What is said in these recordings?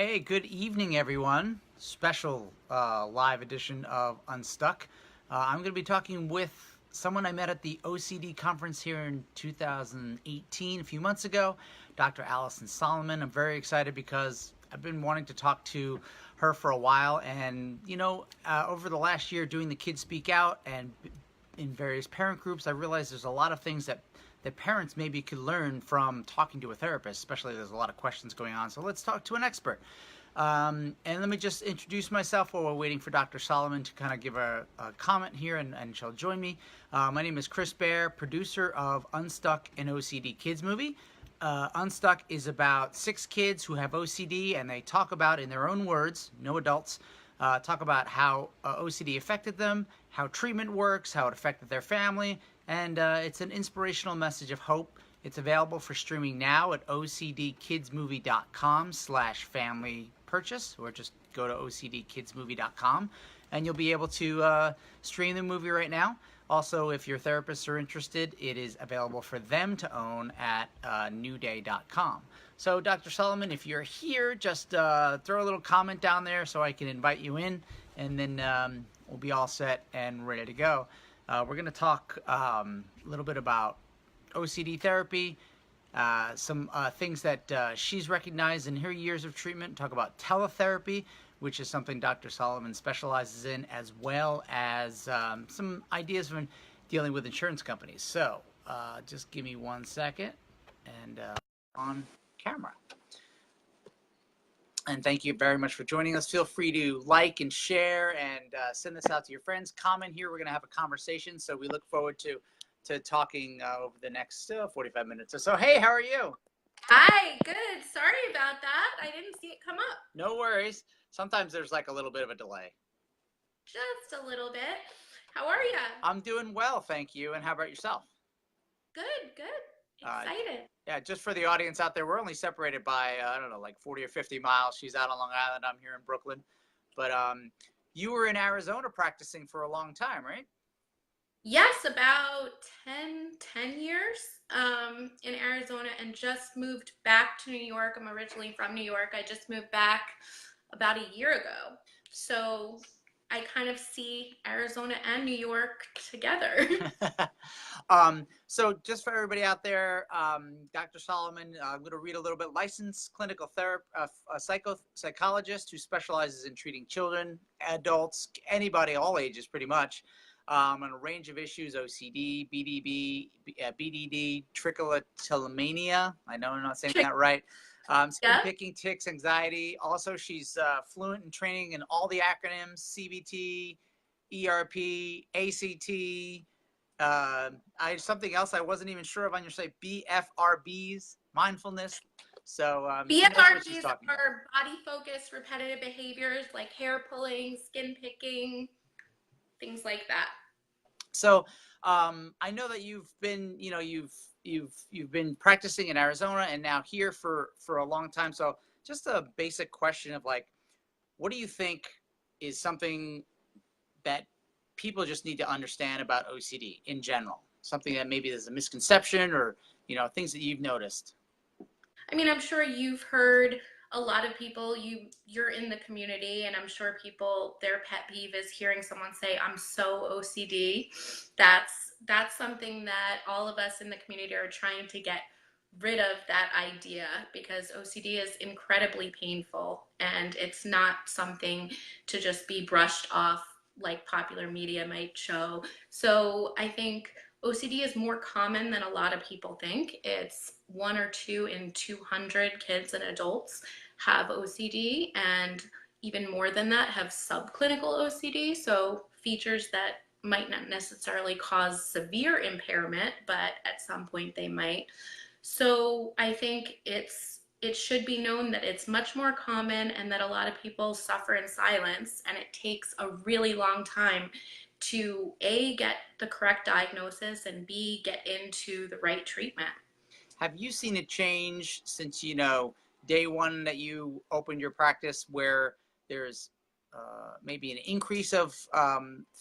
Hey, good evening, everyone. Special live edition of Unstuck. I'm going to be talking with someone I met at the OCD conference here in 2018, a few months ago, Dr. Allison Solomon. I'm very excited because I've been wanting to talk to her for a while, and over the last year doing the Kids Speak Out and in various parent groups, I realized there's a lot of things that parents maybe could learn from talking to a therapist, especially there's a lot of questions going on. So let's talk to an expert. And let me just introduce myself while we're waiting for Dr. Solomon to kind of give a comment here, and she'll join me. My name is Chris Bear, producer of Unstuck, an OCD kids movie. Unstuck is about 6 kids who have OCD, and they talk about, in their own words, no adults, talk about how OCD affected them, how treatment works, how it affected their family, and it's an inspirational message of hope. It's available for streaming now at ocdkidsmovie.com/family purchase, or just go to ocdkidsmovie.com, and you'll be able to stream the movie right now. Also, if your therapists are interested, it is available for them to own at newday.com. So, Dr. Solomon, if you're here, just throw a little comment down there so I can invite you in, and then we'll be all set and ready to go. We're going to talk a little bit about OCD therapy, some things that she's recognized in her years of treatment, talk about teletherapy, which is something Dr. Solomon specializes in, as well as some ideas when dealing with insurance companies. So just give me 1 second, and on camera. And thank you very much for joining us. Feel free to like and share and send this out to your friends. Comment here. We're going to have a conversation, so we look forward to talking over the next 45 minutes or so. Hey, how are you? Hi, good. Sorry about that. I didn't see it come up. No worries. Sometimes there's like a little bit of a delay. Just a little bit. How are you? I'm doing well, thank you. And how about yourself? Good, good. Excited. Yeah, just for the audience out there, we're only separated by, I don't know, like 40 or 50 miles. She's out on Long Island. I'm here in Brooklyn. But you were in Arizona practicing for a long time, right? Yes, about 10 years in Arizona, and just moved back to New York. I'm originally from New York. I just moved back about a year ago. So I kind of see Arizona and New York together. So just for everybody out there, Dr. Solomon, I'm going to read a little bit. Licensed clinical psychologist who specializes in treating children, adults, anybody, all ages pretty much, on a range of issues: OCD, BDD, trichotillomania. I know I'm not saying that right. Skin Yeah. picking, tics, anxiety. Also, she's fluent in training in all the acronyms: CBT, ERP, ACT. Something else I wasn't even sure of on your site: BFRBs, mindfulness. So she knows what she's BFRBs talking about. are body focused repetitive behaviors like hair pulling, skin picking, things like that. So I know that you've been, you've been practicing in Arizona and now here for a long time. So just a basic question of like, what do you think is something that people just need to understand about OCD in general? Something that maybe there's a misconception, or things that you've noticed. I mean, I'm sure you've heard a lot of people, you're in the community, and I'm sure people, their pet peeve is hearing someone say, I'm so OCD. That's something that all of us in the community are trying to get rid of, that idea, because OCD is incredibly painful, and it's not something to just be brushed off like popular media might show. So I think OCD is more common than a lot of people think. It's 1 or 2 in 200 kids and adults have OCD, and even more than that have subclinical OCD, so features that might not necessarily cause severe impairment, but at some point they might. So I think it should be known that it's much more common, and that a lot of people suffer in silence, and it takes a really long time to A, get the correct diagnosis, and B, get into the right treatment. Have you seen it change since, day one that you opened your practice, where there's maybe an increase of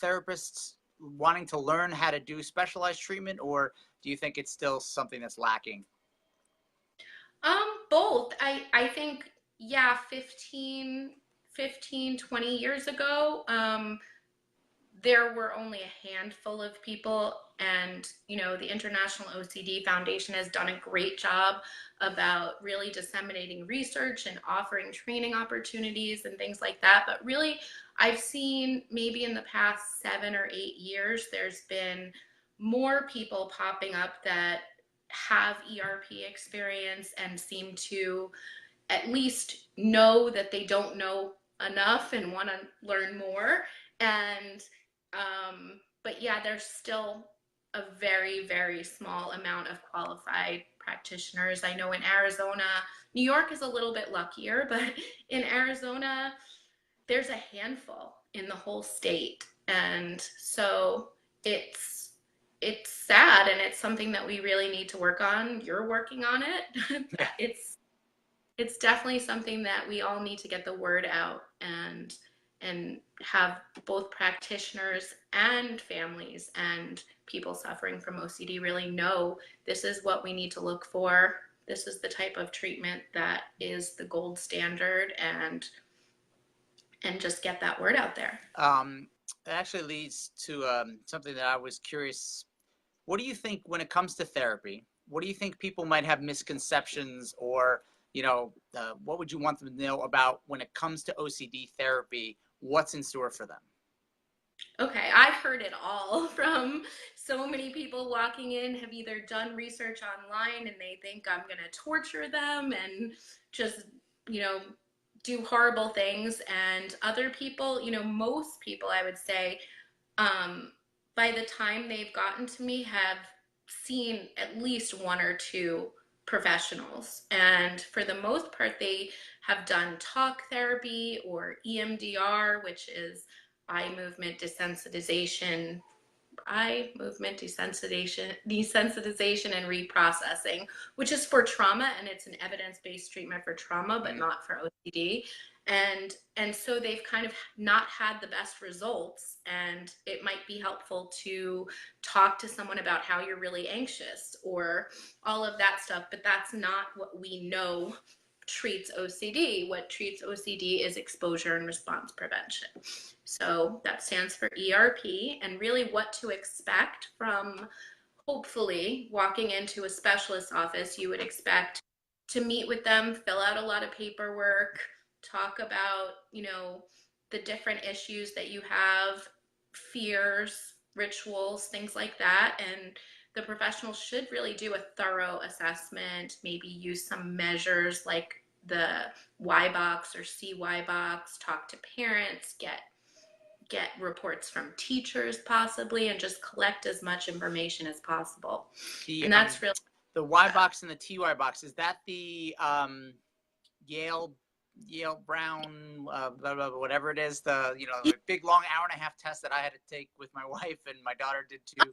therapists wanting to learn how to do specialized treatment, or do you think it's still something that's lacking? Both. I think yeah, 20 years ago, there were only a handful of people, and the International OCD Foundation has done a great job about really disseminating research and offering training opportunities and things like that. But really, I've seen maybe in the past 7 or 8 years there's been more people popping up that have ERP experience and seem to at least know that they don't know enough and want to learn more. And but yeah, there's still a very, very small amount of qualified practitioners. I know in Arizona, New York is a little bit luckier, but in Arizona, there's a handful in the whole state. And so it's it's sad, and it's something that we really need to work on. You're working on it. Yeah. It's definitely something that we all need to get the word out, and have both practitioners and families and people suffering from OCD really know this is what we need to look for. This is the type of treatment that is the gold standard, and just get that word out there. It actually leads to something that I was curious. What do you think when it comes to therapy? What do you think people might have misconceptions, or what would you want them to know about when it comes to OCD therapy? What's in store for them? Okay, I've heard it all from so many people walking in have either done research online and they think I'm going to torture them and just, you know, do horrible things. And other people, most people, I would say, um, by the time they've gotten to me, have seen at least one or two professionals. And for the most part, they have done talk therapy or EMDR, which is eye movement desensitization, desensitization and reprocessing, which is for trauma, and it's an evidence-based treatment for trauma, but not for OCD. And so they've kind of not had the best results, and it might be helpful to talk to someone about how you're really anxious or all of that stuff, but that's not what we know treats OCD. What treats OCD is exposure and response prevention. So that stands for ERP, and really what to expect from, hopefully, walking into a specialist office. You would expect to meet with them, fill out a lot of paperwork, talk about, the different issues that you have, fears, rituals, things like that. And the professional should really do a thorough assessment, maybe use some measures like the Y box or CY box, talk to parents, get reports from teachers possibly, and just collect as much information as possible. The And that's really the Y box and the TY box, is that the Yale Brown blah, blah, blah, whatever it is, the big long hour-and-a-half test that I had to take with my wife and my daughter did too?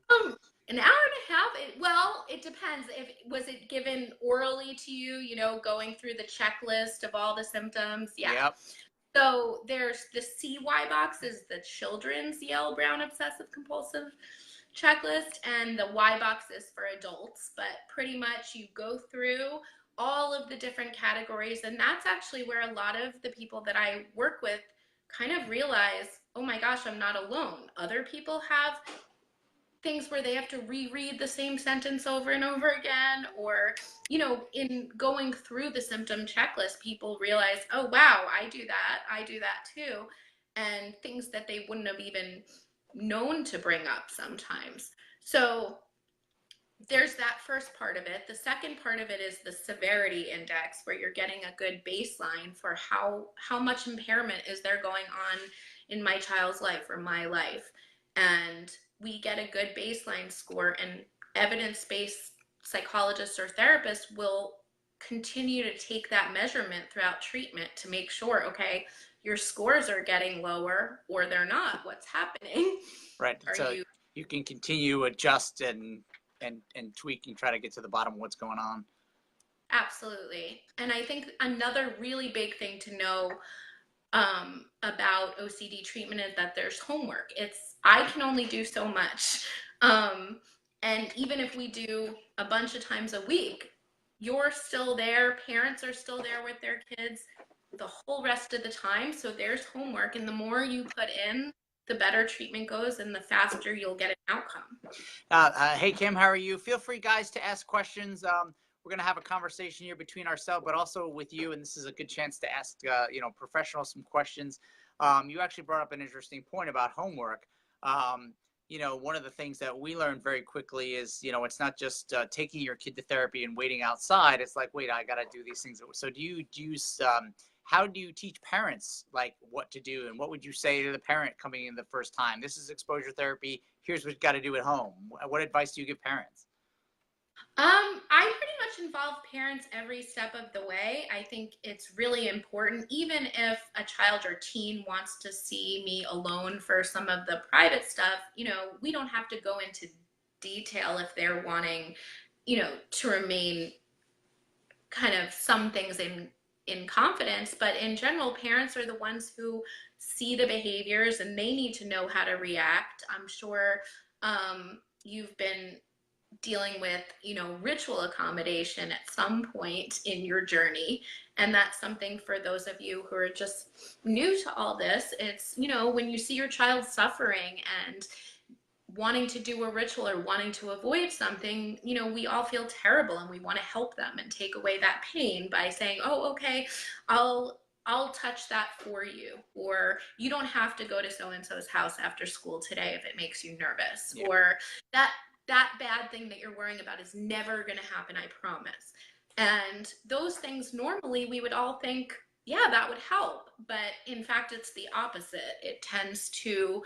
an hour and a half. Well, it depends. If was it given orally to you, going through the checklist of all the symptoms. Yeah. Yep. So there's the CY box, is the children's Yale Brown obsessive compulsive checklist, and the Y box is for adults. But pretty much you go through all of the different categories, and that's actually where a lot of the people that I work with kind of realize, oh my gosh, I'm not alone. Other people have things where they have to reread the same sentence over and over again, or in going through the symptom checklist, people realize, oh wow, I do that too, and things that they wouldn't have even known to bring up sometimes. So there's that first part of it. The second part of it is the severity index, where you're getting a good baseline for how much impairment is there going on in my child's life or my life. And we get a good baseline score, and evidence-based psychologists or therapists will continue to take that measurement throughout treatment to make sure, okay, your scores are getting lower or they're not. What's happening? Right. So you can continue adjust and tweak and try to get to the bottom of what's going on. Absolutely. And I think another really big thing to know about OCD treatment is that there's homework. I can only do so much. And even if we do a bunch of times a week, you're still there, parents are still there with their kids. whole rest of the time. So there's homework, and the more you put in, the better treatment goes and the faster you'll get an outcome. Hey, Kim, how are you? Feel free, guys, to ask questions. We're going to have a conversation here between ourselves, but also with you, and this is a good chance to ask, professionals some questions. You actually brought up an interesting point about homework. One of the things that we learned very quickly is, it's not just taking your kid to therapy and waiting outside. It's like, wait, I got to do these things. So how do you teach parents like what to do, and what would you say to the parent coming in the first time? This is exposure therapy. Here's what you got to do at home. What advice do you give parents? I pretty much involve parents every step of the way. I think it's really important, even if a child or teen wants to see me alone for some of the private stuff, we don't have to go into detail if they're wanting, to remain kind of some things in confidence. But in general, parents are the ones who see the behaviors and they need to know how to react. I'm sure you've been dealing with, ritual accommodation at some point in your journey. And that's something for those of you who are just new to all this. It's, when you see your child suffering and wanting to do a ritual or wanting to avoid something, we all feel terrible and we want to help them and take away that pain by saying, oh, okay, I'll touch that for you, or you don't have to go to so-and-so's house after school today if it makes you nervous, yeah. Or that bad thing that you're worrying about is never going to happen, I promise. And those things normally we would all think, yeah, that would help. But in fact, it's the opposite. It tends to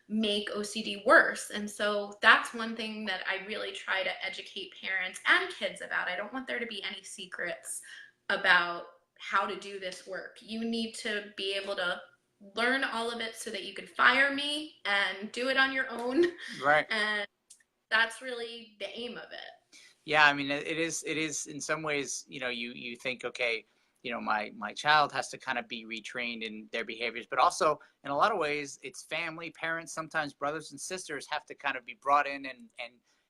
make OCD worse. And so that's one thing that I really try to educate parents and kids about. I don't want there to be any secrets about how to do this work. You need to be able to learn all of it so that you can fire me and do it on your own. Right. And that's really the aim of it. Yeah, I mean, it is in some ways, you think, okay, my child has to kind of be retrained in their behaviors, but also in a lot of ways, it's family, parents, sometimes brothers and sisters have to kind of be brought in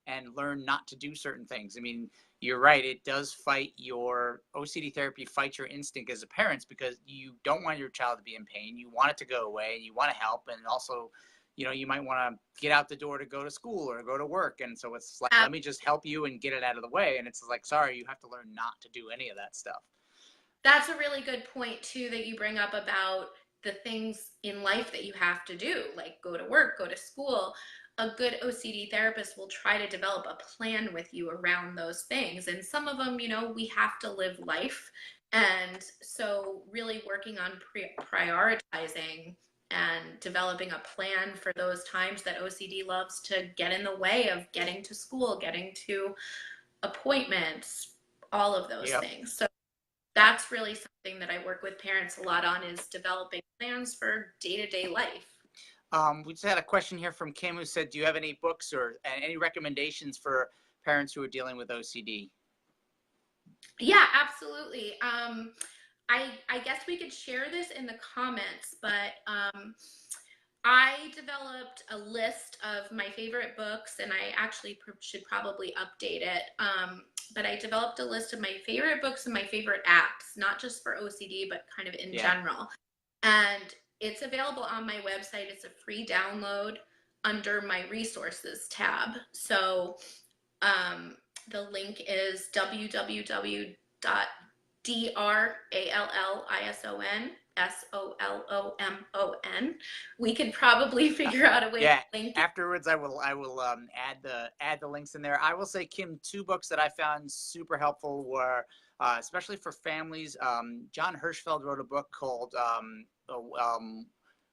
and learn not to do certain things. I mean, you're right. It does fight your OCD therapy, fights your instinct as a parent, because you don't want your child to be in pain. You want it to go away, and you want to help. And also, you might want to get out the door to go to school or go to work. And so it's like, let me just help you and get it out of the way. And it's like, sorry, you have to learn not to do any of that stuff. That's a really good point too, that you bring up about the things in life that you have to do, like go to work, go to school. A good OCD therapist will try to develop a plan with you around those things. And some of them, we have to live life. And so really working on prioritizing and developing a plan for those times that OCD loves to get in the way of getting to school, getting to appointments, all of those things. So that's really something that I work with parents a lot on, is developing plans for day-to-day life. We just had a question here from Kim, who said, do you have any books or any recommendations for parents who are dealing with OCD? Yeah, absolutely. I guess we could share this in the comments, but I developed a list of my favorite books, and I actually should probably update it. But I developed a list of my favorite books and my favorite apps, not just for OCD, but kind of in general. And it's available on my website. It's a free download under my resources tab. So the link is www.drallisonsolomon. We could probably figure out a way to link it. Afterwards, I will add the links in there. I will say, Kim, 2 books that I found super helpful were, especially for families. John Hirschfeld wrote a book called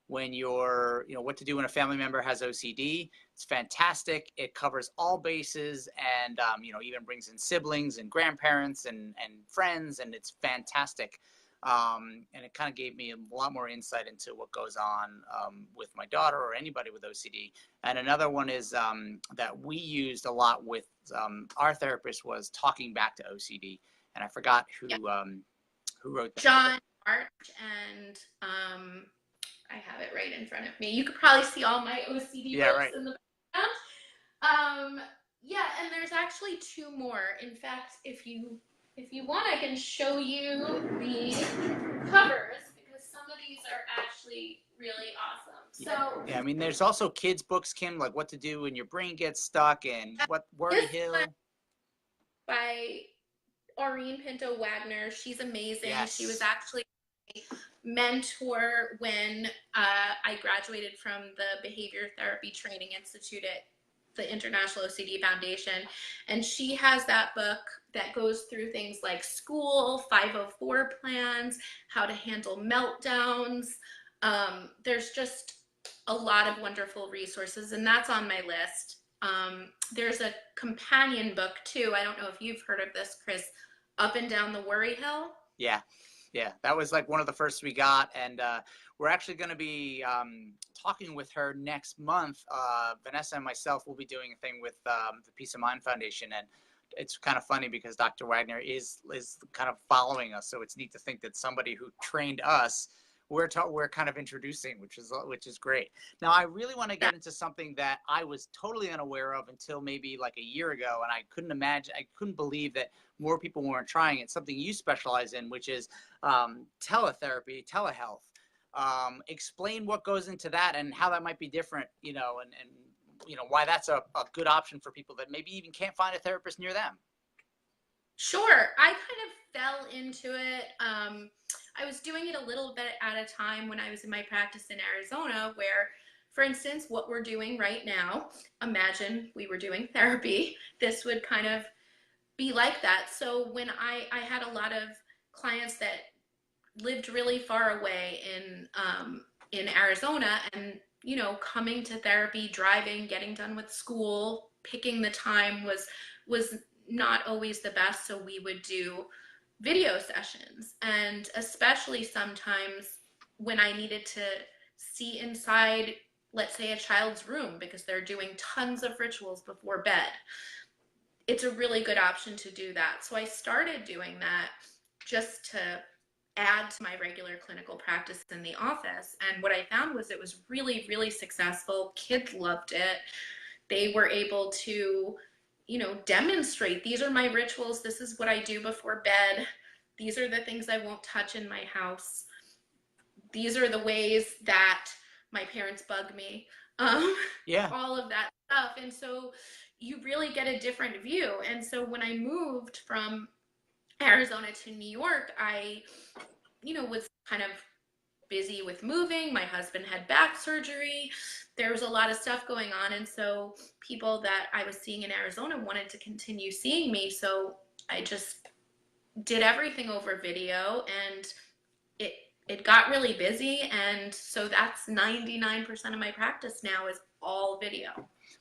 when you're, what to do when a family member has OCD. It's fantastic. It covers all bases, and even brings in siblings and grandparents and friends, and it's fantastic. And it kind of gave me a lot more insight into what goes on with my daughter or anybody with OCD. And another one is that we used a lot with our therapist was Talking Back to OCD, and I forgot who wrote that. John March, and I have it right in front of me. You could probably see all my OCD books in the background. And there's actually 2 more. In fact, if you want, I can show you the covers, because really awesome. Yeah. So Yeah, I mean, there's also kids books, Kim, like What to Do When Your Brain Gets Stuck and What Worry this Hill. by Aureen Pinto Wagner. She's amazing. She was Yes. actually a mentor when I graduated from the Behavior Therapy Training Institute at the International OCD Foundation. And she has that book that goes through things like school, 504 plans, how to handle meltdowns. There's just a lot of wonderful resources, and that's on my list. There's a companion book too. I don't know if you've heard of this, Chris, Up and Down the Worry Hill. Yeah. Yeah, that was like one of the first we got, and we're actually going to be talking with her next month. Vanessa and myself will be doing a thing with the Peace of Mind Foundation, and it's kind of funny because Dr. Wagner is kind of following us, so it's neat to think that somebody who trained us, we're kind of introducing, which is great. Now, I really want to get into something that I was totally unaware of until maybe like a year ago, and I couldn't believe that more people weren't trying it. Something you specialize in, which is teletherapy, telehealth. Explain what goes into that and how that might be different, and why that's a good option for people that maybe even can't find a therapist near them. Sure. I kind of fell into it. I was doing it a little bit at a time when I was in my practice in Arizona, where, for instance, what we're doing right now, imagine we were doing therapy. This would kind of be like that. So when I had a lot of clients that lived really far away in Arizona, and coming to therapy, driving, getting done with school, picking the time was not always the best. So we would do video sessions, and especially sometimes when I needed to see inside, let's say, a child's room because they're doing tons of rituals before bed. It's a really good option to do that. So I started doing that just to add to my regular clinical practice in the office. And what I found was it was really, really successful. Kids loved it. They were able to, demonstrate, these are my rituals. This is what I do before bed. These are the things I won't touch in my house. These are the ways that my parents bug me. Yeah. All of that stuff. And so you really get a different view. And so when I moved from Arizona to New York, I, was kind of busy with moving. My husband had back surgery. There was a lot of stuff going on. And so people that I was seeing in Arizona wanted to continue seeing me. So I just did everything over video, and it got really busy. And so that's 99% of my practice now is all video.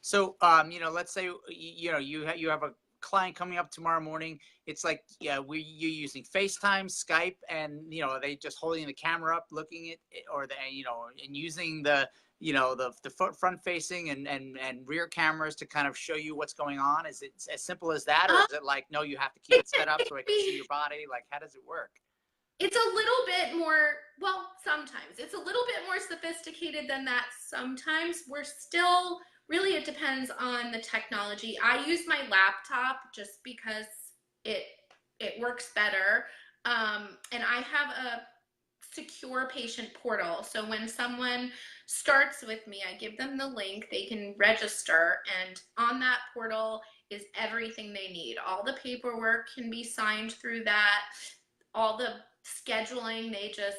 So, let's say, you have a client coming up tomorrow morning. It's like, you're using FaceTime, Skype, and, are they just holding the camera up, looking at it, or and using the front facing and rear cameras to kind of show you what's going on? Is it as simple as that? Or is it like, no, you have to keep it set up so I can see your body? Like, how does it work? It's a little bit more, well, sometimes it's a little bit more sophisticated than that. Sometimes we're still, really, it depends on the technology. I use my laptop just because it works better. And I have a secure patient portal. So when someone starts with me, I give them the link, they can register, and on that portal is everything they need. All the paperwork can be signed through that. All the scheduling, they just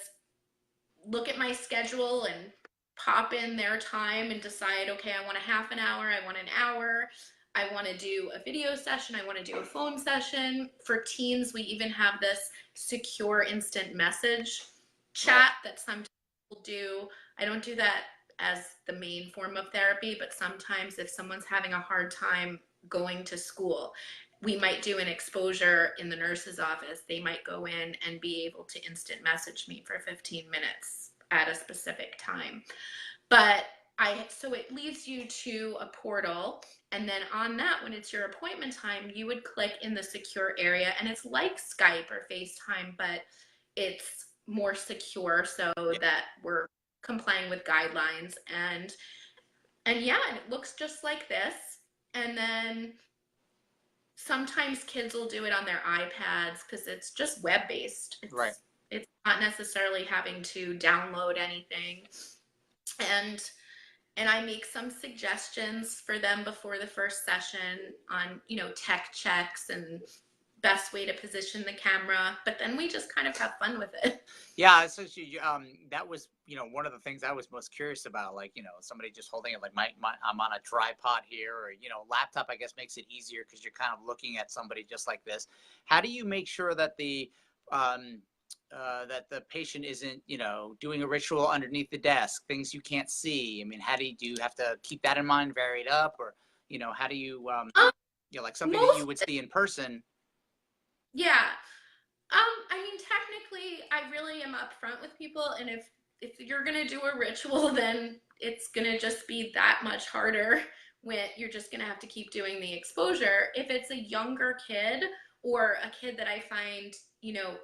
look at my schedule and pop in their time and decide, okay, I want a half an hour, I want an hour, I want to do a video session, I want to do a phone session. For teens, we even have this secure instant message chat that sometimes we'll do. I don't do that as the main form of therapy, but sometimes if someone's having a hard time going to school, we might do an exposure in the nurse's office. They might go in and be able to instant message me for 15 minutes at a specific time. But so it leads you to a portal, and then on that, when it's your appointment time, you would click in the secure area, and it's like Skype or FaceTime, but it's more secure so that we're complying with guidelines. And yeah, and it looks just like this. And then sometimes kids will do it on their iPads because it's just web-based. Right. It's not necessarily having to download anything. and I make some suggestions for them before the first session on, tech checks and best way to position the camera, but then we just kind of have fun with it. Yeah, essentially, that was, one of the things I was most curious about. Like, somebody just holding it, like I'm on a tripod here, or laptop. I guess makes it easier because you're kind of looking at somebody just like this. How do you make sure that um, the patient isn't, doing a ritual underneath the desk, things you can't see? I mean, do you have to keep that in mind, vary it up, or how do you, Um, like something that you most, would see in person? yeah. I mean, technically, I really am upfront with people, and if you're gonna do a ritual, then it's gonna just be that much harder when you're just gonna have to keep doing the exposure. If it's a younger kid or a kid that I find,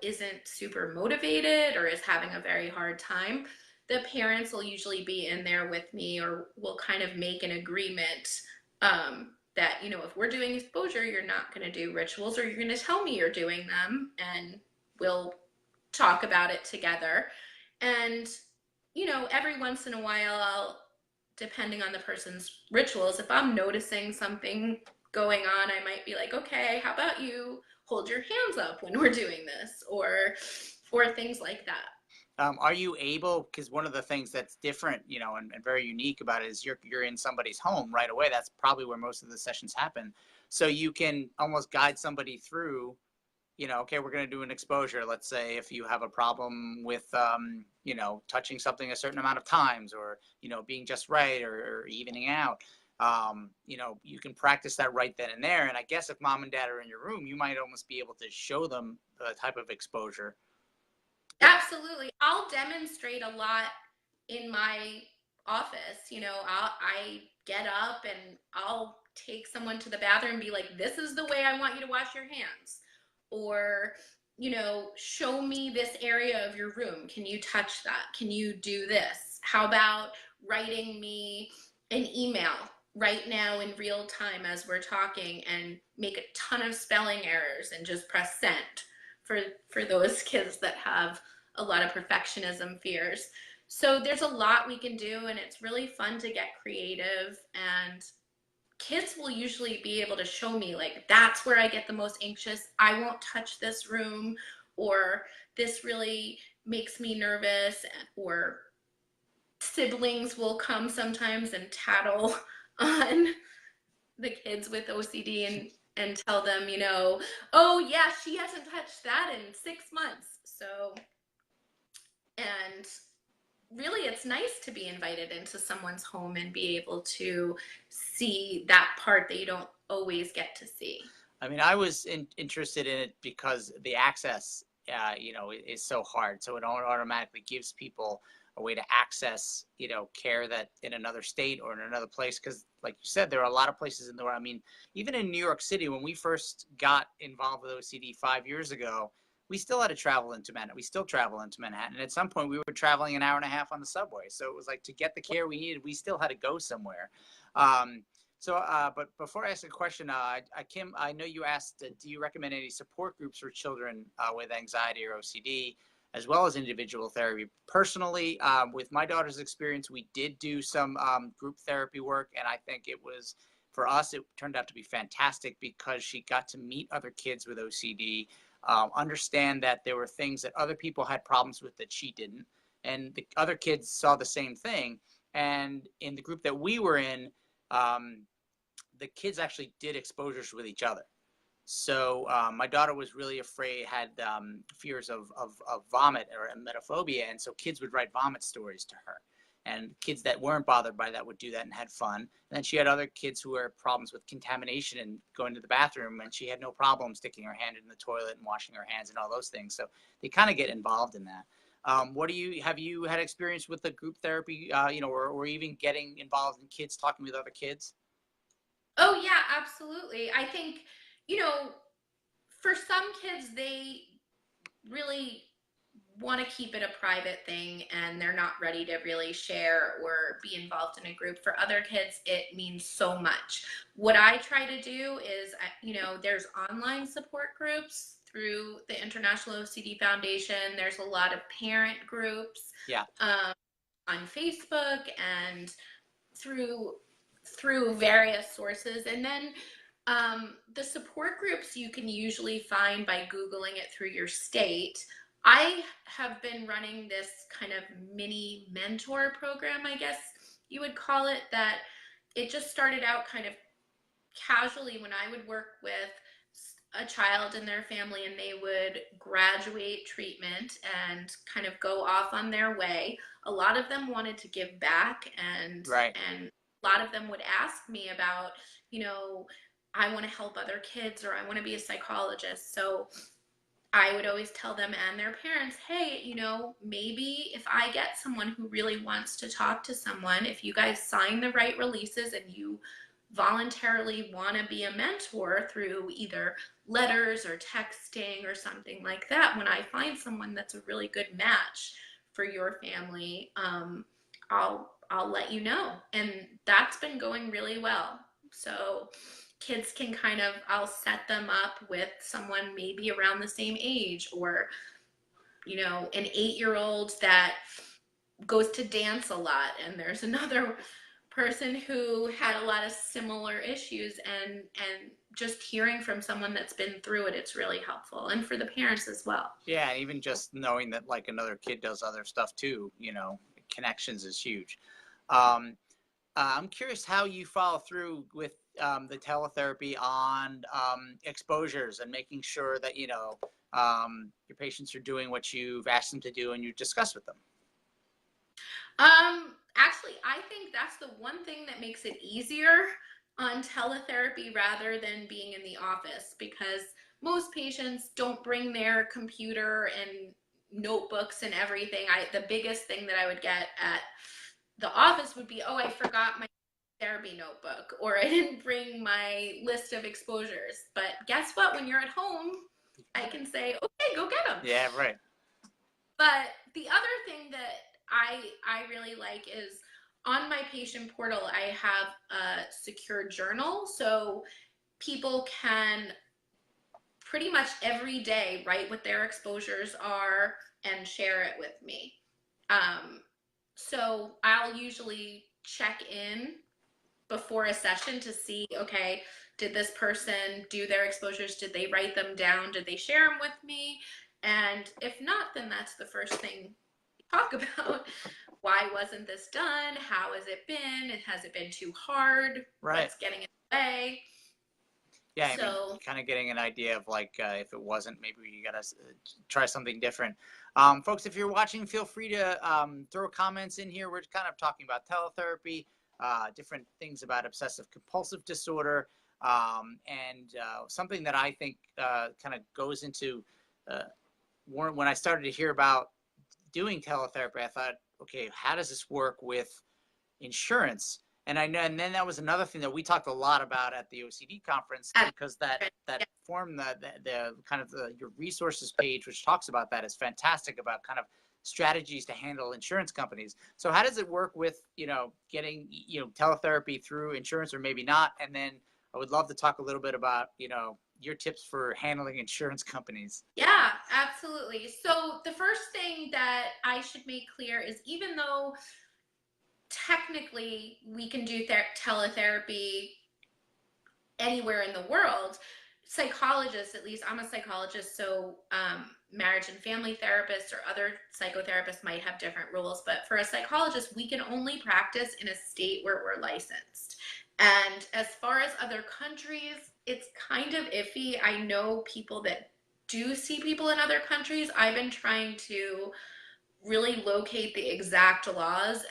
isn't super motivated or is having a very hard time, the parents will usually be in there with me, or will kind of make an agreement, that, if we're doing exposure, you're not going to do rituals, or you're going to tell me you're doing them, and we'll talk about it together. And, every once in a while, depending on the person's rituals, if I'm noticing something going on, I might be like, okay, how about you hold your hands up when we're doing this, or things like that. Are you able, because one of the things that's different, and very unique about it is you're in somebody's home right away. That's probably where most of the sessions happen. So you can almost guide somebody through, okay, we're going to do an exposure. Let's say if you have a problem with, touching something a certain amount of times, or, being just right, or evening out. You can practice that right then and there. And I guess if mom and dad are in your room, you might almost be able to show them the type of exposure. Absolutely. I'll demonstrate a lot in my office. I get up and I'll take someone to the bathroom and be like, this is the way I want you to wash your hands. Or, show me this area of your room. Can you touch that? Can you do this? How about writing me an email right now in real time as we're talking, and make a ton of spelling errors and just press send for those kids that have a lot of perfectionism fears. So there's a lot we can do, and it's really fun to get creative. And kids will usually be able to show me, like, that's where I get the most anxious. I won't touch this room, or this really makes me nervous. Or siblings will come sometimes and tattle on the kids with OCD, and tell them, oh yeah, she hasn't touched that in 6 months. So, and really, it's nice to be invited into someone's home and be able to see that part that you don't always get to see. I mean, I was interested in it because the access, is so hard. So it automatically gives people a way to access, care that in another state or in another place. Because, like you said, there are a lot of places in the world. I mean, even in New York City, when we first got involved with OCD 5 years ago, we still had to travel into Manhattan. We still travel into Manhattan. And at some point, we were traveling an hour and a half on the subway. So it was like, to get the care we needed, we still had to go somewhere. Um, but before I ask a question, Kim, I know you asked, do you recommend any support groups for children with anxiety or OCD, as well as individual therapy? Personally, with my daughter's experience, we did do some group therapy work, and I think for us, it turned out to be fantastic because she got to meet other kids with OCD, understand that there were things that other people had problems with that she didn't, and the other kids saw the same thing. And in the group that we were in, um, the kids actually did exposures with each other. So my daughter was really afraid, had fears of vomit or emetophobia, and so kids would write vomit stories to her. And kids that weren't bothered by that would do that and had fun. And then she had other kids who had problems with contamination and going to the bathroom, and she had no problem sticking her hand in the toilet and washing her hands and all those things. So they kind of get involved in that. Have you had experience with the group therapy, or even getting involved in kids talking with other kids? Oh yeah, absolutely. I think, you know, for some kids, they really want to keep it a private thing, and they're not ready to really share or be involved in a group. For other kids, it means so much. What I try to do is, there's online support groups through the International OCD Foundation. There's a lot of parent groups. Yeah. on Facebook and through various sources. And then the support groups you can usually find by Googling it through your state. I have been running this kind of mini mentor program, I guess you would call it, that it just started out kind of casually when I would work with a child and their family and they would graduate treatment and kind of go off on their way. A lot of them wanted to give back, and Right. a lot of them would ask me about, you know, I want to help other kids, or I want to be a psychologist. So I would always tell them and their parents, hey, you know, maybe if I get someone who really wants to talk to someone, if you guys sign the right releases and you voluntarily want to be a mentor through either letters or texting or something like that, when I find someone that's a really good match for your family, I'll let you know. And that's been going really well. So kids can kind of, I'll set them up with someone maybe around the same age, or, you know, an 8-year-old that goes to dance a lot, and there's another person who had a lot of similar issues, and just hearing from someone that's been through it, it's really helpful, and for the parents as well. Yeah, and even just knowing that like another kid does other stuff too, connections is huge. Um, I'm curious how you follow through with the teletherapy on exposures and making sure that your patients are doing what you've asked them to do and you discuss with them. Actually, I think that's the one thing that makes it easier on teletherapy rather than being in the office, because most patients don't bring their computer and notebooks and everything. The biggest thing that I would get at the office would be, oh, I forgot my therapy notebook, or I didn't bring my list of exposures. But guess what? When you're at home, I can say, okay, go get them. Yeah, right. But the other thing that I really like is, on my patient portal, I have a secure journal. So people can pretty much every day write what their exposures are and share it with me. Um, so I'll usually check in before a session to see, okay, did this person do their exposures? Did they write them down? Did they share them with me? And if not, then that's the first thing we talk about. Why wasn't this done? How has it been? And has it been too hard? Right. What's getting in the way? Yeah, I mean, So kind of getting an idea of like if it wasn't, maybe you gotta try something different. Folks, if you're watching, feel free to throw comments in here. We're kind of talking about teletherapy, different things about obsessive compulsive disorder, and something that I think kind of goes into when I started to hear about doing teletherapy, I thought, okay, how does this work with insurance? And I know, and then that was another thing that we talked a lot about at the OCD conference, because that form, the kind of your resources page, which talks about that, is fantastic about kind of strategies to handle insurance companies. So how does it work with getting teletherapy through insurance, or maybe not? And then I would love to talk a little bit about your tips for handling insurance companies. yeah, absolutely. So the first thing that I should make clear is, even though technically we can do teletherapy anywhere in the world, psychologists, at least I'm a psychologist, so marriage and family therapists or other psychotherapists might have different rules, but for a psychologist, we can only practice in a state where we're licensed. And as far as other countries, it's kind of iffy. I know people that do see people in other countries. I've been trying to really locate the exact laws,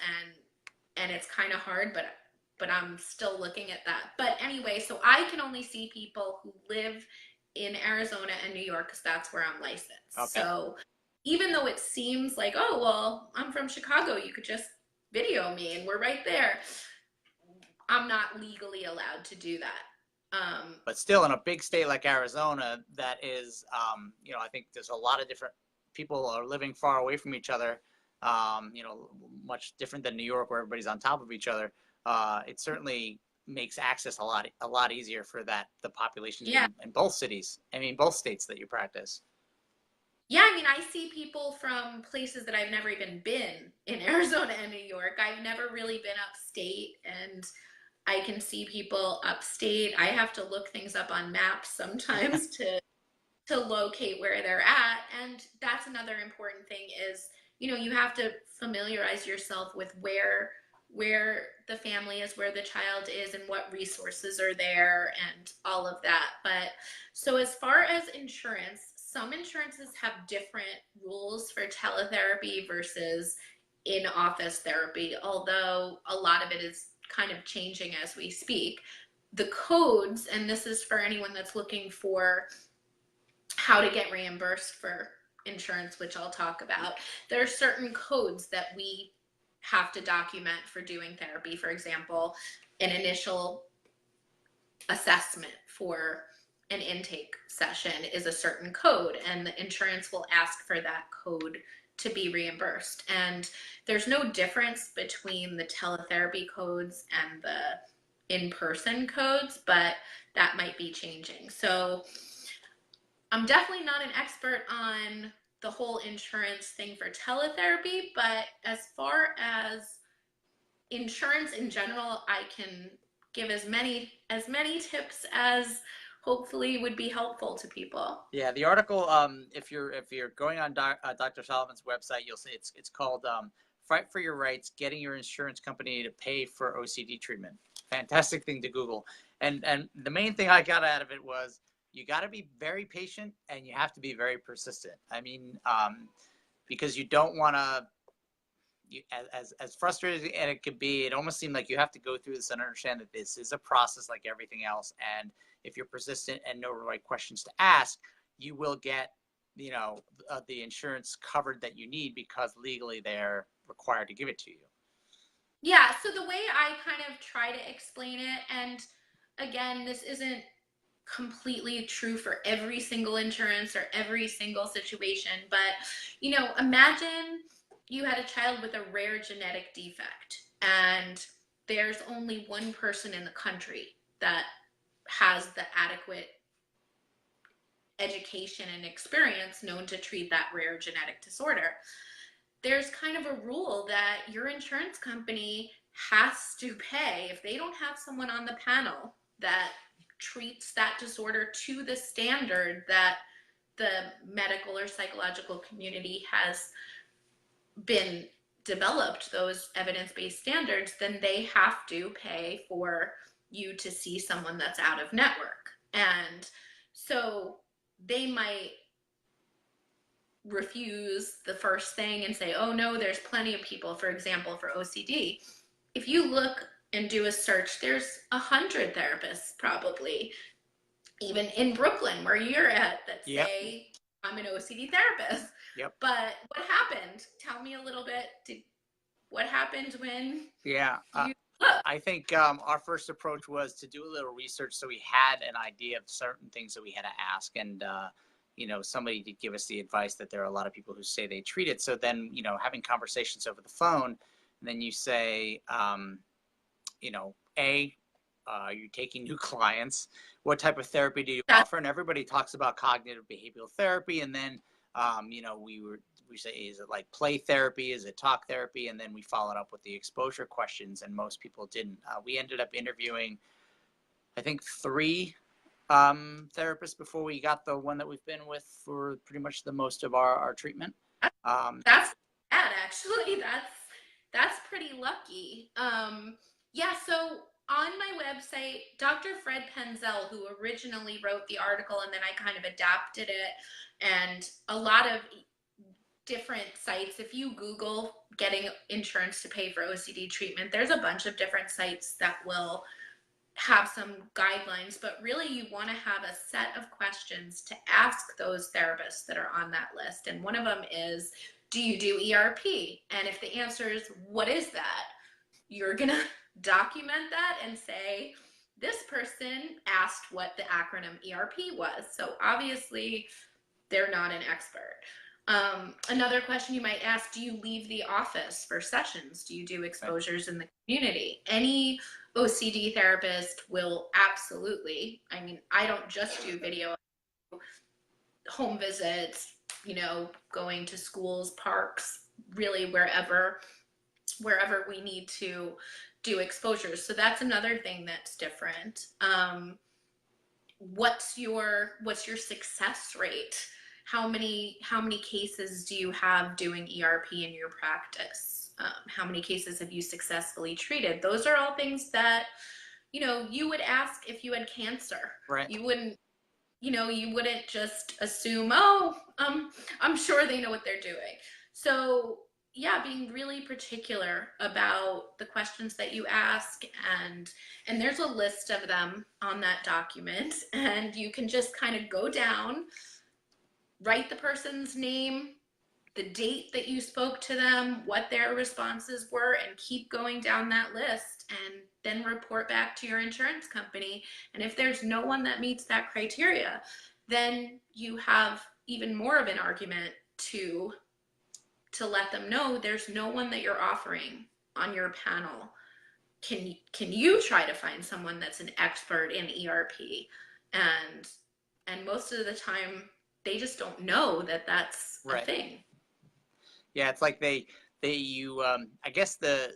and it's kind of hard, but I'm still looking at that. But anyway, so I can only see people who live in Arizona and New York, because that's where I'm licensed. Okay. So even though it seems like, oh, well, I'm from Chicago, you could just video me and we're right there, I'm not legally allowed to do that. But still, in a big state like Arizona, that is, I think there's a lot of different people are living far away from each other. Much different than New York, where everybody's on top of each other. It certainly makes access a lot easier for the population. Yeah. In both cities. I mean, both states that you practice. Yeah, I mean, I see people from places that I've never even been in Arizona and New York. I've never really been upstate, and I can see people upstate. I have to look things up on maps sometimes to locate where they're at. And that's another important thing is, you have to familiarize yourself with where the family is, where the child is, and what resources are there and all of that. But so as far as insurance, some insurances have different rules for teletherapy versus in-office therapy, although a lot of it is kind of changing as we speak. The codes, and this is for anyone that's looking for how to get reimbursed for insurance, which I'll talk about. There are certain codes that we have to document for doing therapy. For example, an initial assessment for an intake session is a certain code, and the insurance will ask for that code to be reimbursed. And there's no difference between the teletherapy codes and the in-person codes, but that might be changing. So I'm definitely not an expert on the whole insurance thing for teletherapy, but as far as insurance in general, I can give as many tips as hopefully would be helpful to people. Yeah, the article. If you're going on Dr. Solomon's website, you'll see it's called "Fight for Your Rights: Getting Your Insurance Company to Pay for OCD Treatment." Fantastic thing to Google. And the main thing I got out of it was you got to be very patient and you have to be very persistent. I mean, because you don't want to. As frustrating and it could be, it almost seemed like you have to go through this and understand that this is a process like everything else. And if you're persistent and know the right questions to ask, you will get, the insurance covered that you need because legally they're required to give it to you. Yeah, so the way I kind of try to explain it, and again, this isn't completely true for every single insurance or every single situation, but imagine you had a child with a rare genetic defect and there's only one person in the country that has the adequate education and experience known to treat that rare genetic disorder. There's kind of a rule that your insurance company has to pay if they don't have someone on the panel that treats that disorder to the standard that the medical or psychological community has been developed, those evidence-based standards, then they have to pay for you to see someone that's out of network. And so they might refuse the first thing and say, oh no, there's plenty of people. For example, for OCD, if you look and do a search, there's 100 therapists probably, even in Brooklyn where you're at, that say, I'm an OCD therapist. Yep. But what happened? Tell me a little bit. What happened when you looked? I think our first approach was to do a little research so we had an idea of certain things that we had to ask. And somebody did give us the advice that there are a lot of people who say they treat it. So then, having conversations over the phone, and then you say, are you taking new clients? What type of therapy do you offer? And everybody talks about cognitive behavioral therapy. And then, we say, is it like play therapy? Is it talk therapy? And then we followed up with the exposure questions, and most people didn't. We ended up interviewing, I think, 3 therapists before we got the one that we've been with for pretty much the most of our treatment. That's bad, actually. That's pretty lucky. Yeah, so on my website, Dr. Fred Penzel, who originally wrote the article, and then I kind of adapted it, and a lot of different sites. If you Google getting insurance to pay for OCD treatment, there's a bunch of different sites that will have some guidelines, but really you want to have a set of questions to ask those therapists that are on that list. And one of them is, do you do ERP? And if the answer is, what is that? You're going to document that and say, this person asked what the acronym ERP was. So obviously they're not an expert. Another question you might ask, do you leave the office for sessions? Do you do exposures in the community? Any OCD therapist will absolutely. I mean, I don't just do video, home visits, going to schools, parks, really wherever we need to do exposures. So that's another thing that's different. What's your success rate? How many cases do you have doing ERP in your practice? How many cases have you successfully treated? Those are all things that you would ask if you had cancer. Right. You wouldn't just assume, oh, I'm sure they know what they're doing. So yeah, being really particular about the questions that you ask, and there's a list of them on that document, and you can just kind of go down, write the person's name, the date that you spoke to them, what their responses were, and keep going down that list, and then report back to your insurance company. And if there's no one that meets that criteria, then you have even more of an argument to let them know there's no one that you're offering on your panel. Can you try to find someone that's an expert in ERP? And most of the time they just don't know that that's a Right. thing. Yeah, it's like I guess the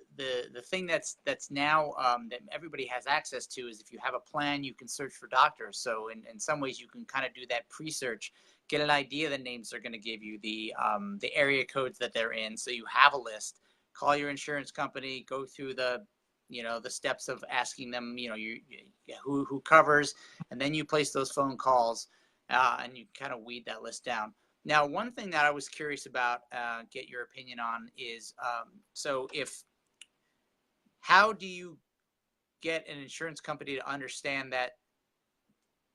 thing that's now that everybody has access to is if you have a plan, you can search for doctors. So in some ways, you can kind of do that pre-search, get an idea of the names they're going to give you, the area codes that they're in, so you have a list. Call your insurance company, go through the the steps of asking them who covers, and then you place those phone calls, and you kind of weed that list down. Now, one thing that I was curious about, get your opinion on is, how do you get an insurance company to understand that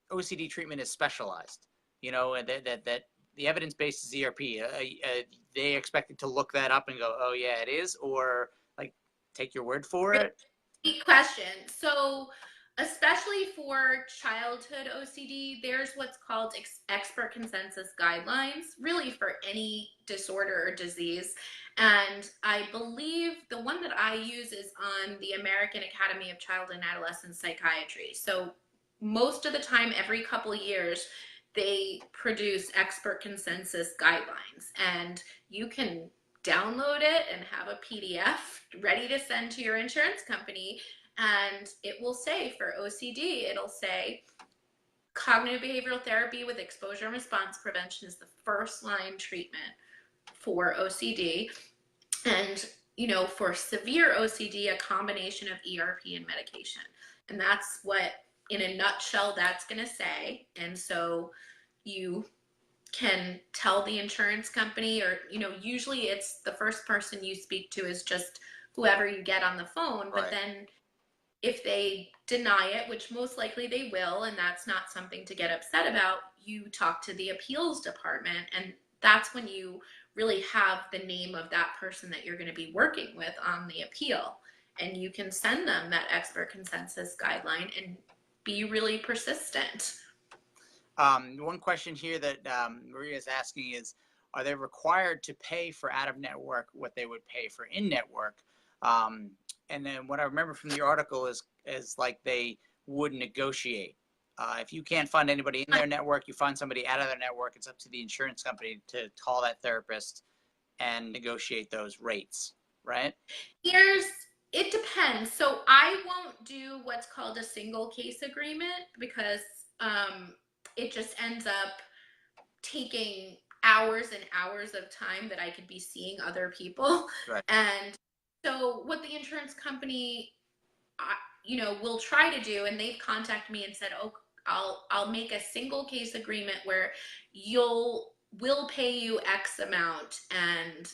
OCD treatment is specialized? And that the evidence base is ERP. They expected to look that up and go, oh yeah, it is, or like take your word for it. Great question. So, especially for childhood OCD, there's what's called expert consensus guidelines, really for any disorder or disease. And I believe the one that I use is on the American Academy of Child and Adolescent Psychiatry. So, most of the time, every couple of years, they produce expert consensus guidelines, and you can download it and have a PDF ready to send to your insurance company. And it will say, for OCD, it'll say cognitive behavioral therapy with exposure and response prevention is the first line treatment for OCD. And for severe OCD, a combination of ERP and medication. And that's what, in a nutshell, that's going to say. And so you can tell the insurance company, or usually it's the first person you speak to is just whoever you get on the phone. But Right. then if they deny it, which most likely they will, and that's not something to get upset about, you talk to the appeals department, and that's when you really have the name of that person that you're going to be working with on the appeal, and you can send them that expert consensus guideline and be really persistent. One question here that Maria is asking is, are they required to pay for out-of-network what they would pay for in-network? And then what I remember from the article is like they would negotiate. If you can't find anybody in their network, you find somebody out of their network, it's up to the insurance company to call that therapist and negotiate those rates, right? It depends. So I won't do what's called a single case agreement, because it just ends up taking hours and hours of time that I could be seeing other people. Right. And so what the insurance company, will try to do, and they've contacted me and said, oh, I'll make a single case agreement where we'll pay you X amount, and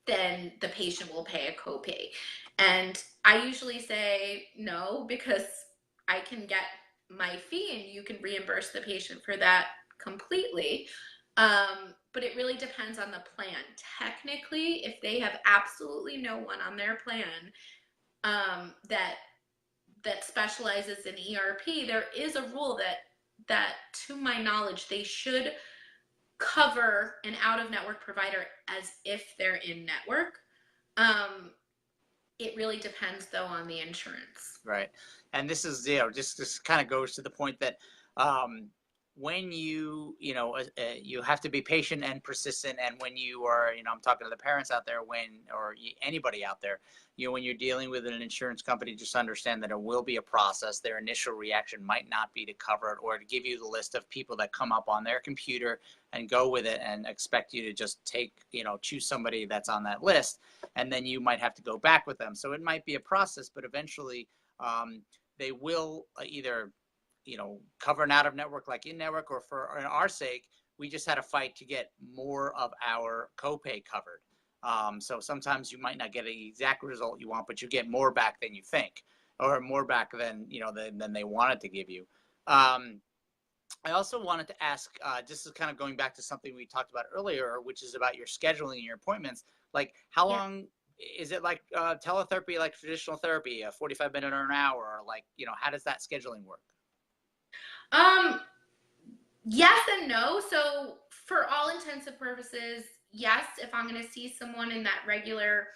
then the patient will pay a copay. And I usually say no, because I can get my fee and you can reimburse the patient for that completely. But it really depends on the plan. Technically, if they have absolutely no one on their plan that specializes in ERP, there is a rule that to my knowledge, they should cover an out-of-network provider as if they're in network. It really depends, though, on the insurance. Right. And this is, just kind of goes to the point that when you have to be patient and persistent. And when you are, I'm talking to the parents out there, anybody out there, when you're dealing with an insurance company, just understand that it will be a process. Their initial reaction might not be to cover it or to give you the list of people that come up on their computer and go with it and expect you to just choose somebody that's on that list. And then you might have to go back with them. So it might be a process, but eventually they will either cover an out of network like in network, or for our sake, we just had a fight to get more of our copay covered. So sometimes you might not get the exact result you want, but you get more back than you think, or more back than they wanted to give you. I also wanted to ask, just kind of going back to something we talked about earlier, which is about your scheduling and your appointments. Like, how long is it, like teletherapy, like traditional therapy, a 45-minute or an hour, or like, how does that scheduling work? Yes and no. So for all intents and purposes, yes, if I'm going to see someone in that regular,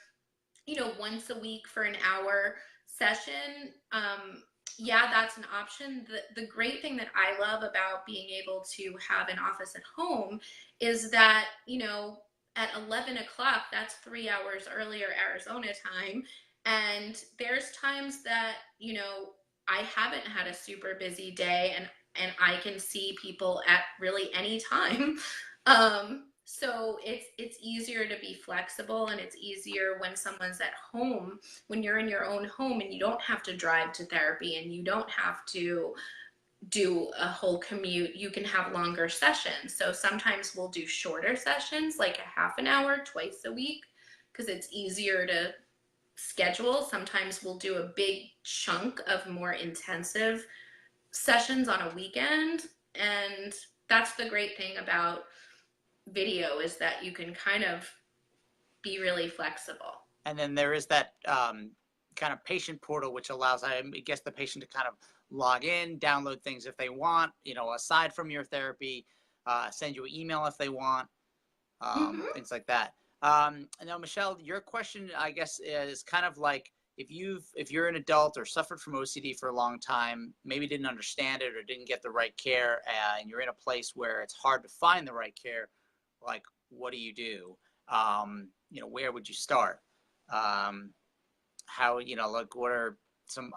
once a week for an hour session, yeah, that's an option. The great thing that I love about being able to have an office at home is that, at 11 o'clock, that's 3 hours earlier Arizona time. And there's times that, I haven't had a super busy day, and I can see people at really any time. So it's easier to be flexible, and it's easier when someone's at home, when you're in your own home and you don't have to drive to therapy and you don't have to do a whole commute. You can have longer sessions. So sometimes we'll do shorter sessions, like a half an hour twice a week, because it's easier to schedule. Sometimes we'll do a big chunk of more intensive sessions on a weekend. And that's the great thing about video, is that you can kind of be really flexible. And then there is that kind of patient portal, which allows, I guess, the patient to kind of log in, download things if they want, aside from your therapy, send you an email if they want, things like that. Now, Michelle, your question, I guess, is kind of like, if you're an adult or suffered from OCD for a long time, maybe didn't understand it or didn't get the right care, and you're in a place where it's hard to find the right care, like, what do you do? Where would you start? How, like, what are some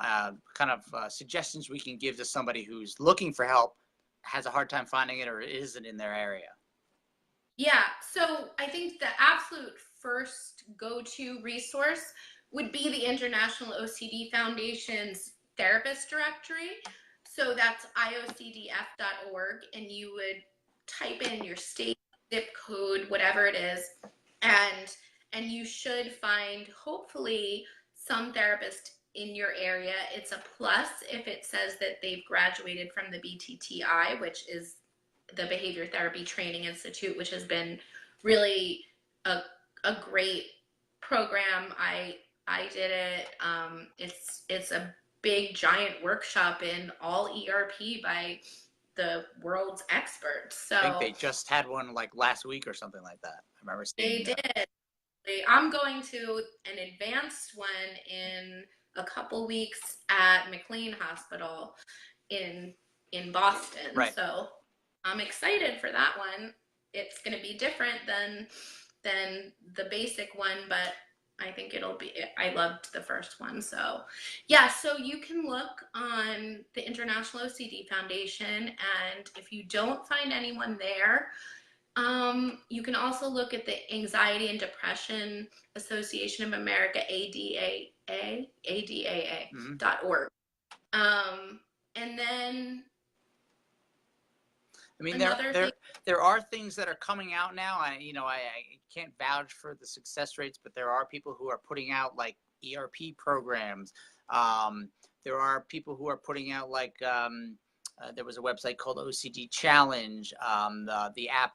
kind of suggestions we can give to somebody who's looking for help, has a hard time finding it, or isn't in their area? Yeah, so I think the absolute first go-to resource would be the International OCD Foundation's therapist directory. So that's iocdf.org, and you would type in your state, zip code, whatever it is, and you should find, hopefully, some therapist in your area. It's a plus if it says that they've graduated from the BTTI, which is the Behavior Therapy Training Institute, which has been really a great program. I did it. It's a big giant workshop in all ERP by the world's experts. So I think they just had one like last week or something like that. I remember seeing they did. I'm going to an advanced one in a couple weeks at McLean Hospital in Boston. Right. So I'm excited for that one. It's going to be different than the basic one, but I think it'll be, I loved the first one. So yeah, so you can look on the International OCD Foundation, and if you don't find anyone there, you can also look at the Anxiety and Depression Association of America, ADAA.org. And then I mean, there are things that are coming out now. I can't vouch for the success rates, but there are people who are putting out like ERP programs. There are people who are putting out like there was a website called OCD Challenge. The app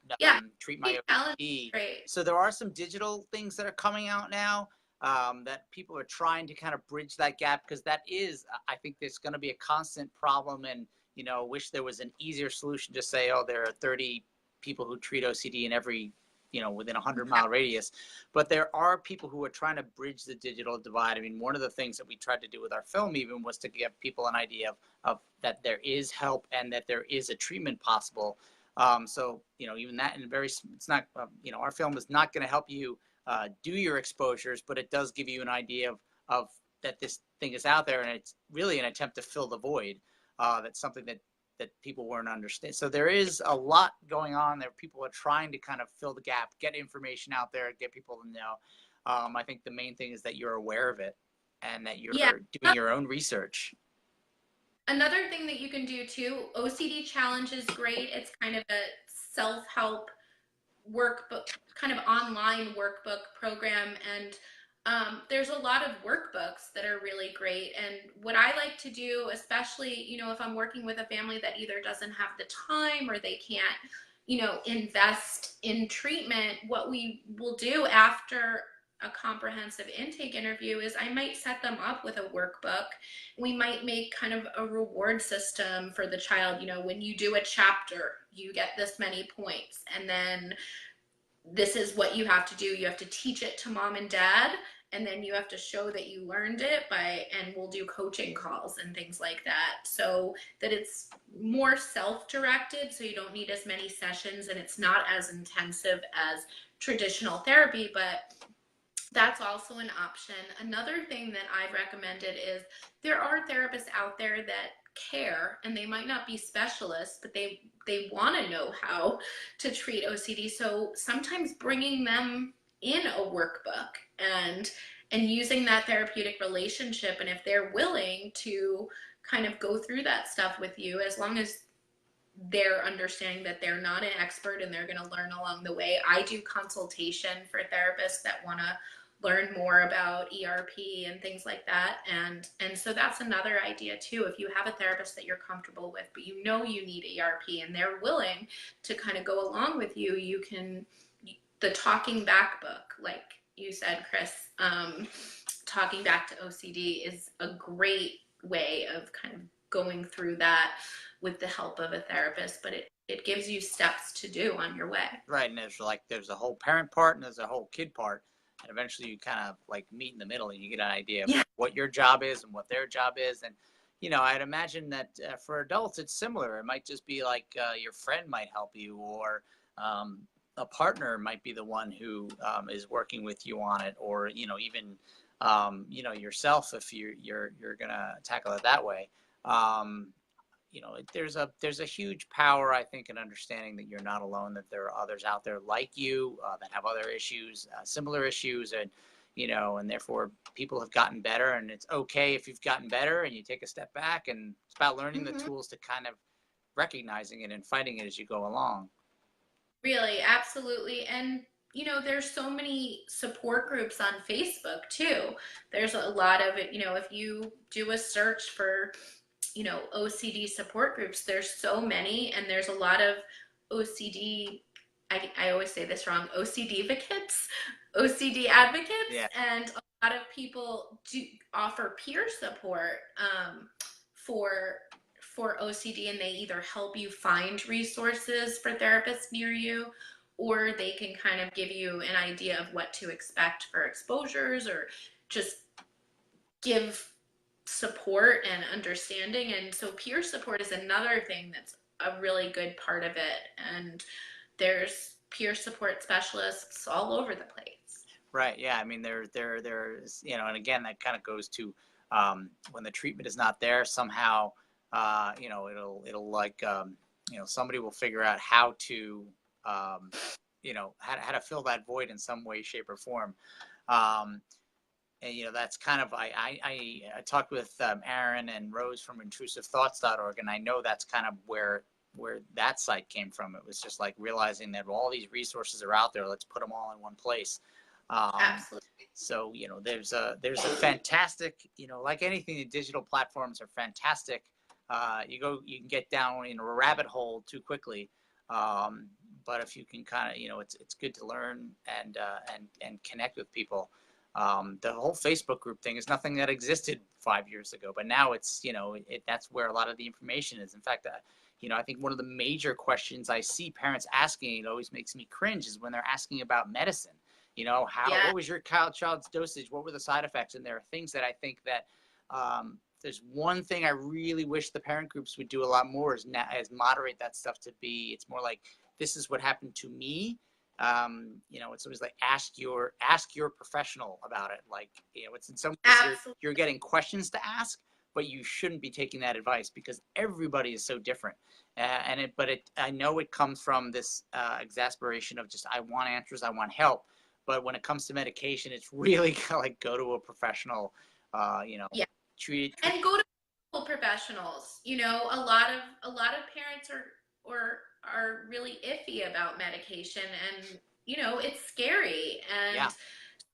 Treat My OCD. So there are some digital things that are coming out now that people are trying to kind of bridge that gap, because that is, I think, there's going to be a constant problem, and wish there was an easier solution to say, oh, there are 30 people who treat OCD in every within a 100-mile radius. But there are people who are trying to bridge the digital divide. I mean, one of the things that we tried to do with our film even was to give people an idea of that there is help and that there is a treatment possible. So, even that it's not, our film is not going to help you do your exposures, but it does give you an idea of that this thing is out there, and it's really an attempt to fill the void. That's something that people weren't understanding. So there is a lot going on there. People are trying to kind of fill the gap, get information out there, get people to know. I think the main thing is that you're aware of it and that you're Yeah. doing your own research. Another thing that you can do too, OCD Challenge is great. It's kind of a self-help workbook, kind of online workbook program. And there's a lot of workbooks that are really great. And what I like to do, especially, if I'm working with a family that either doesn't have the time or they can't, invest in treatment, what we will do after a comprehensive intake interview is I might set them up with a workbook. We might make kind of a reward system for the child. When you do a chapter, you get this many points, and then this is what you have to do. You have to teach it to mom and dad, and then you have to show that you learned it and we'll do coaching calls and things like that, so that it's more self-directed, so you don't need as many sessions and it's not as intensive as traditional therapy. But that's also an option. Another thing that I've recommended is there are therapists out there that care, and they might not be specialists, but they want to know how to treat OCD. So sometimes bringing them in a workbook and using that therapeutic relationship, and if they're willing to kind of go through that stuff with you, as long as they're understanding that they're not an expert and they're going to learn along the way. I do consultation for therapists that want to learn more about ERP and things like that. And so that's another idea too. If you have a therapist that you're comfortable with, but you need ERP and they're willing to kind of go along with you, you can, the Talking Back book, like you said, Chris, Talking Back to OCD is a great way of kind of going through that with the help of a therapist, but it gives you steps to do on your way. Right, and there's a whole parent part and there's a whole kid part, and eventually you kind of like meet in the middle and you get an idea of what your job is and what their job is. And I'd imagine that for adults it's similar. It might just be like your friend might help you, or a partner might be the one who is working with you on it, or even yourself if you're gonna tackle it that way. There's a huge power, I think, in understanding that you're not alone, that there are others out there like you that have other issues, similar issues, and and therefore people have gotten better, and it's okay if you've gotten better and you take a step back, and it's about learning the tools to kind of recognizing it and fighting it as you go along. Really, absolutely. And there's so many support groups on Facebook too. There's a lot of it, if you do a search for OCD support groups, there's so many, and there's a lot of OCD, I always say this wrong, OCD advocates, and a lot of people do offer peer support for OCD, and they either help you find resources for therapists near you, or they can kind of give you an idea of what to expect for exposures, or just give support and understanding. And so peer support is another thing that's a really good part of it, and there's peer support specialists all over the place. Right. Yeah. I mean, there's and again, that kind of goes to when the treatment is not there, somehow it'll like somebody will figure out how to how to fill that void in some way, shape, or form. And that's kind of I talked with Aaron and Rose from intrusivethoughts.org, and I know that's kind of where that site came from. It was just like realizing that all these resources are out there. Let's put them all in one place. Absolutely. So there's a fantastic, like anything, the digital platforms are fantastic. You can get down in a rabbit hole too quickly. But if you can kind of, it's good to learn and connect with people. The whole Facebook group thing is nothing that existed 5 years ago, but now it's, that's where a lot of the information is. In fact, I think one of the major questions I see parents asking, it always makes me cringe, is when they're asking about medicine. Yeah, What was your child's dosage? What were the side effects? And there are things that I think that there's one thing I really wish the parent groups would do a lot more is moderate that stuff to be. It's more like, this is what happened to me. It's always like ask your professional about it. Like, it's in some ways absolutely. you're getting questions to ask, but you shouldn't be taking that advice because everybody is so different. I know it comes from this exasperation of just, I want answers, I want help. But when it comes to medication, it's really kind of like, go to a professional, Yeah, treat. and go to medical professionals. A lot of parents are really iffy about medication, and it's scary. Yeah, And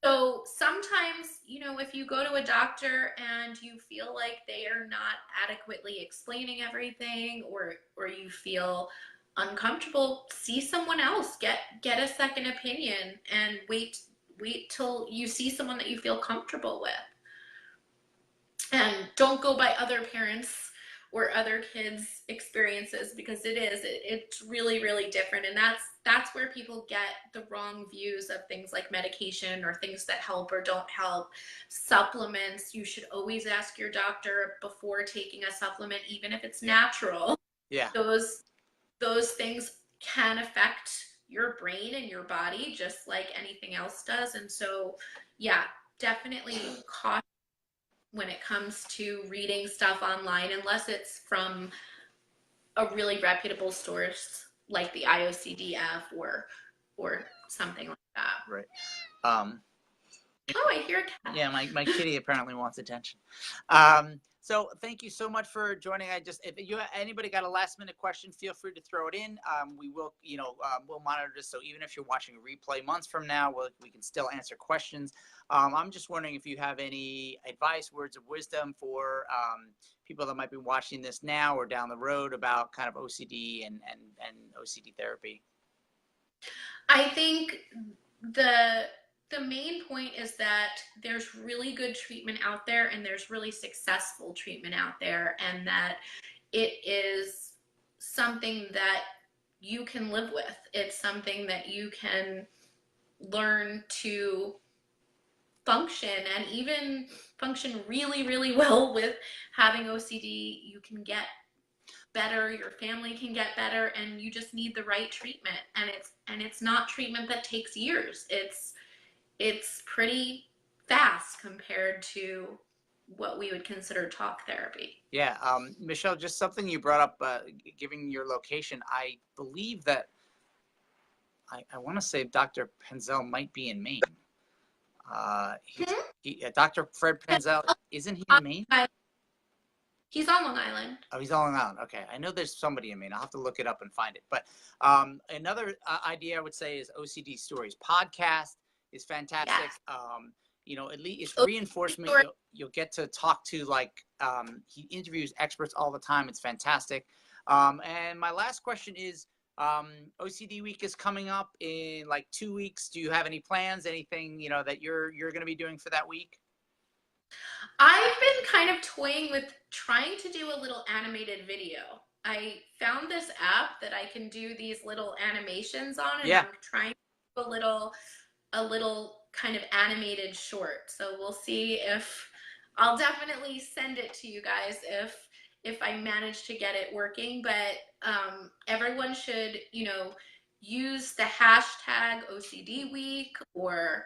so sometimes, if you go to a doctor and you feel like they are not adequately explaining everything, or you feel uncomfortable, see someone else, get a second opinion, and wait till you see someone that you feel comfortable with. And don't go by other parents or other kids' experiences, because it's really, really different. And that's where people get the wrong views of things like medication or things that help or don't help. Supplements, you should always ask your doctor before taking a supplement, even if it's natural. yeah. Those things can affect your brain and your body just like anything else does. And so, yeah, definitely caution when it comes to reading stuff online, unless it's from a really reputable source like the IOCDF or something like that. Right. Um, Oh, I hear a cat. Yeah, my kitty apparently wants attention. So thank you so much for joining. If anybody got a last minute question, feel free to throw it in. We will, we'll monitor this. So even if you're watching a replay months from now, we can still answer questions. I'm just wondering if you have any advice, words of wisdom for people that might be watching this now or down the road about kind of OCD and OCD therapy. I think the main point is that there's really good treatment out there, and there's really successful treatment out there, and that it is something that you can live with. It's something that you can learn to function, and even function really, really well with having OCD. You can get better, your family can get better, and you just need the right treatment. And it's not treatment that takes years. It's pretty fast compared to what we would consider talk therapy. Yeah, Michelle, just something you brought up, giving your location. I believe that I want to say Dr. Penzel might be in Maine. Dr. Fred Penzel, isn't he in Maine? He's on Long Island. Oh, he's on Long Island. Okay, I know there's somebody in Maine. I'll have to look it up and find it. But another idea I would say is OCD Stories podcast is fantastic. Yeah. At least it's reinforcement. You'll get to talk to, he interviews experts all the time. It's fantastic. And my last question is, OCD week is coming up in like 2 weeks. Do you have any plans? Anything that you're going to be doing for that week? I've been kind of toying with trying to do a little animated video. I found this app that I can do these little animations on, and I'm trying to do a little kind of animated short. So we'll see if I'll definitely send it to you guys if I manage to get it working. But everyone should, use the hashtag OCD week or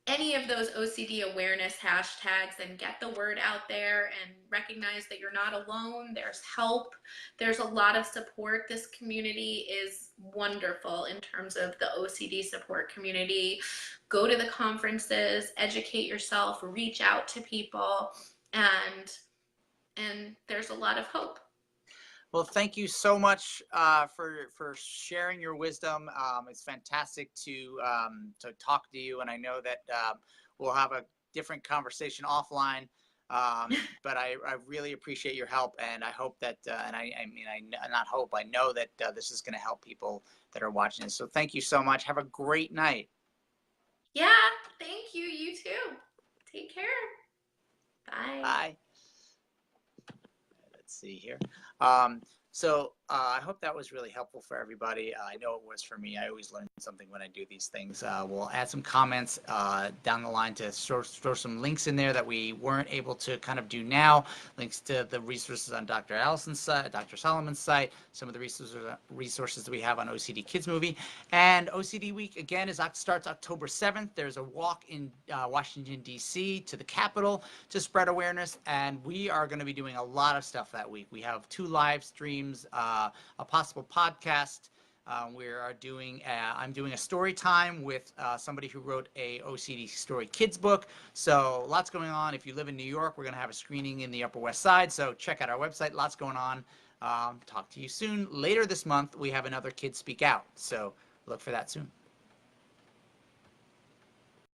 any of those OCD awareness hashtags, and get the word out there and recognize that you're not alone. There's help. There's a lot of support. This community is wonderful in terms of the OCD support community. Go to the conferences, educate yourself, reach out to people, and there's a lot of hope. Well, thank you so much for sharing your wisdom. It's fantastic to talk to you, and I know that we'll have a different conversation offline. But I really appreciate your help, and I hope that, I not hope, I know that this is going to help people that are watching this. So thank you so much. Have a great night. Yeah, thank you. You too. Take care. Bye. Bye. Let's see here. So I hope that was really helpful for everybody. I know it was for me. I always learn something when I do these things. We'll add some comments down the line to throw some links in there that we weren't able to kind of do now. Links to the resources on Dr. Allison's site, Dr. Solomon's site, some of the resources that we have on OCD Kids Movie. And OCD Week, again, starts October 7th. There's a walk in Washington, D.C. to the Capitol to spread awareness. And we are going to be doing a lot of stuff that week. We have 2 live streams, a possible podcast. I'm doing a story time with somebody who wrote a OCD story kids book. So lots going on. If you live in New York, we're going to have a screening in the Upper West Side. So check out our website. Lots going on. Talk to you soon. Later this month, we have another Kids Speak Out. So look for that soon.